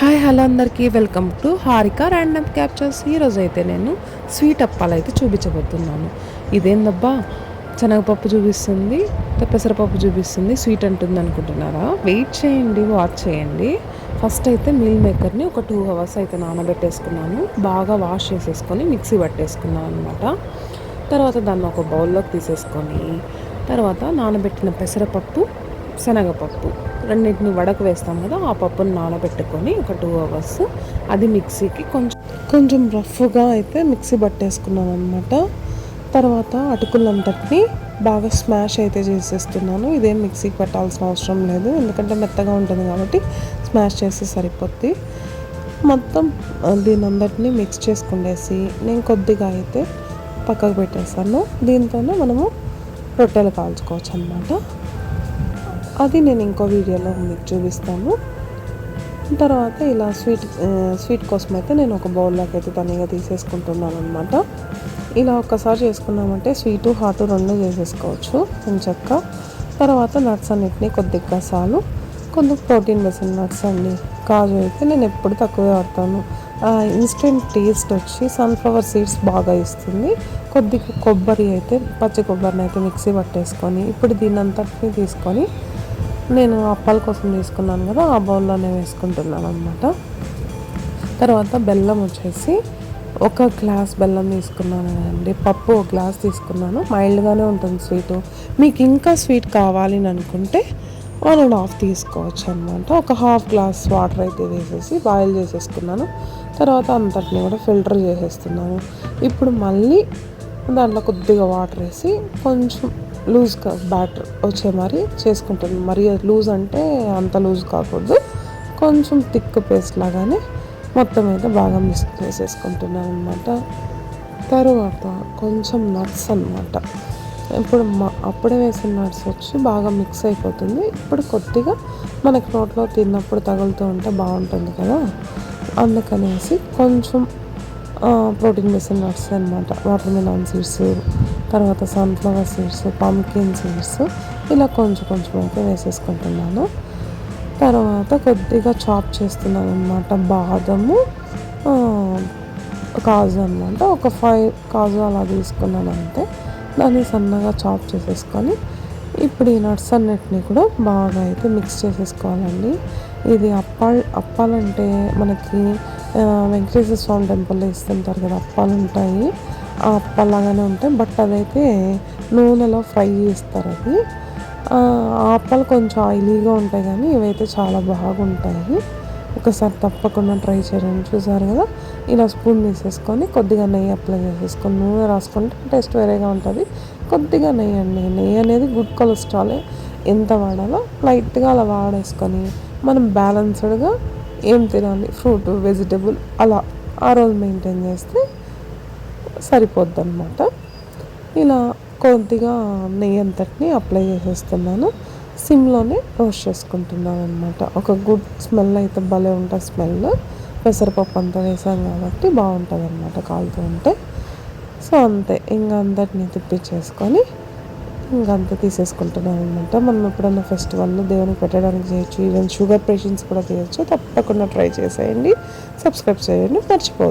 Hi hello అందరికీ welcome to Harika random captures. ఈరోజు అయితే నేను స్వీట్ అప్పాలు అయితే చూపించబోతున్నాను. ఇదేందబ్బా శనగపప్పు చూపిస్తుంది, పెసరపప్పు చూపిస్తుంది, స్వీట్ అంటుంది అనుకుంటున్నారా? వెయిట్ చేయండి, వాచ్ చేయండి. ఫస్ట్ అయితే మీల్ మేకర్ని ఒక 2 hours అయితే నానబెట్టేసుకున్నాను. బాగా వాష్ చేసేసుకొని మిక్సీ పట్టేసుకున్నాను అనమాట. తర్వాత దాన్ని ఒక బౌల్లోకి తీసేసుకొని తర్వాత నానబెట్టిన పెసరపప్పు, శనగపప్పు రెండింటిని వడకు వేస్తాం కదా, ఆ పప్పును నానబెట్టుకొని ఒక 2 hours అది మిక్సీకి కొంచెం రఫ్గా అయితే మిక్సీ పట్టేసుకున్నాను అనమాట. తర్వాత అటుకులంతటిని బాగా స్మాష్ అయితే చేసేస్తున్నాను. ఇదేం మిక్సీకి పెట్టాల్సిన అవసరం లేదు, ఎందుకంటే మెత్తగా ఉంటుంది కాబట్టి స్మాష్ చేస్తే సరిపోద్ది. మొత్తం దీని అందరినీ మిక్స్ చేసుకునేసి నేను కొద్దిగా అయితే పక్కకు పెట్టేస్తాను. దీంతోనే మనము రొట్టెలు కాల్చుకోవచ్చు అనమాట. అది నేను ఇంకో వీడియోలో మీకు చూపిస్తాను. తర్వాత ఇలా స్వీట్ కోసం అయితే నేను ఒక బౌల్లోకి అయితే తనిగా తీసేసుకుంటున్నాను అనమాట. ఇలా ఒక్కసారి చేసుకున్నామంటే స్వీటు హాటు రెండు చేసేసుకోవచ్చు కొంచెక్క. తర్వాత నట్స్ అన్నిటినీ కొద్దిగా సాలు కొంచెం ప్రోటీన్ వేసిన నట్స్ అండి. కాజు అయితే నేను ఎప్పుడు తక్కువే వాడతాను. ఇన్స్టెంట్ టేస్ట్ వచ్చి సన్ఫ్లవర్ సీడ్స్ బాగా ఇస్తుంది. కొద్దిగా కొబ్బరి అయితే పచ్చి కొబ్బరిని అయితే మిక్సీ పట్టేసుకొని ఇప్పుడు దీని అంతటిని తీసుకొని నేను అప్పాల కోసం తీసుకున్నాను కదా, ఆ బౌల్లోనే వేసుకుంటున్నాను అనమాట. తర్వాత బెల్లం వచ్చేసి ఒక గ్లాస్ బెల్లం తీసుకున్నాను అండి. పప్పు ఒక గ్లాస్ తీసుకున్నాను. మైల్డ్గానే ఉంటుంది స్వీటు. మీకు ఇంకా స్వీట్ కావాలి అని అనుకుంటే 1.5 తీసుకోవచ్చు అనమాట. ఒక హాఫ్ గ్లాస్ వాటర్ అయితే వేసేసి బాయిల్ చేసేసుకున్నాను. తర్వాత అంతటిని కూడా ఫిల్టర్ చేసేస్తున్నాను. ఇప్పుడు మళ్ళీ దాంట్లో కొద్దిగా వాటర్ వేసి కొంచెం లూజ్గా బ్యాటర్ వచ్చే మరి చేసుకుంటాను. మరి లూజ్ అంటే అంత లూజ్ కాకూడదు, కొంచెం థిక్ పేస్ట్ లాగానే మొత్తం అయితే బాగా మిక్స్ చేసేసుకుంటున్నాను అనమాట. తరువాత కొంచెం నట్స్ అనమాట. ఇప్పుడు అప్పుడే వేసిన నట్స్ వచ్చి బాగా మిక్స్ అయిపోతుంది. ఇప్పుడు కొద్దిగా మనకి నోట్లో తిన్నప్పుడు తగులుతూ ఉంటే బాగుంటుంది కదా, అందుకనేసి కొంచెం ప్రోటీన్ వేసిన నట్స్ అనమాట. వాటర్ మిలన్ సీడ్స్, తర్వాత సన్ఫ్లవర్ సీడ్స్, పంకిన్ సీడ్స్ ఇలా కొంచెం అయితే వేసేసుకుంటున్నాను. తర్వాత కొద్దిగా చాప్ చేస్తున్నాను అనమాట. బాదము, కాజు అనమాట. ఒక 5 కాజు అలా తీసుకున్నాను అంతే. దాన్ని సన్నగా చాప్ చేసేసుకొని ఇప్పుడు ఈ నట్స్ అన్నిటినీ కూడా బాగా అయితే మిక్స్ చేసేసుకోవాలండి. ఇది అప్పాలంటే మనకి వెంకటేశ్వర స్వామి టెంపుల్లో ఇస్తుంటారు కదా, అప్పాలు ఉంటాయి. ఆ అప్పాలాగానే ఉంటాయి, బట్ అదైతే నూనెలో ఫ్రై చేస్తారు. అది ఆ అప్పాలు కొంచెం ఆయిలీగా ఉంటాయి, కానీ ఇవైతే చాలా బాగుంటాయి. ఒకసారి తప్పకుండా ట్రై చేయండి. చూసారు కదా, ఇలా స్పూన్ తీసేసుకొని కొద్దిగా నెయ్యి అప్లై చేసేసుకొని నూనె రాసుకుంటే టేస్ట్ వేరేగా ఉంటుంది. కొద్దిగా నెయ్యి అండి, నెయ్యి అనేది గుడ్ కొలెస్ట్రాలే. ఎంత వాడాలో లైట్గా అలా వాడేసుకొని మనం బ్యాలెన్స్డ్గా ఏం తినాలి, ఫ్రూట్, వెజిటబుల్ అలా ఆ రోజు మెయింటైన్ చేస్తే సరిపోద్ది అనమాట. ఇలా కొద్దిగా నెయ్యి అంతటిని అప్లై చేసేస్తున్నాను. సిమ్లోనే రోస్ట్ చేసుకుంటున్నాను అనమాట. ఒక గుడ్ స్మెల్ అయితే భలే ఉంటుంది స్మెల్. పెసరపప్పు అంతా వేసాం కాబట్టి బాగుంటుంది అనమాట కాలుతూ ఉంటే. సో అంతే, ఇంకా అందరినీ తిప్పించేసుకొని ఇంకంతా తీసేసుకుంటున్నాను అనమాట. మనం ఎప్పుడన్నా ఫెస్టివల్లో దేవునికి పెట్టడానికి చేయొచ్చు. ఈవెన్ షుగర్ పేషెంట్స్ కూడా చేయొచ్చు. తప్పకుండా ట్రై చేసేయండి. సబ్స్క్రైబ్ చేయండి, మర్చిపోవద్దు.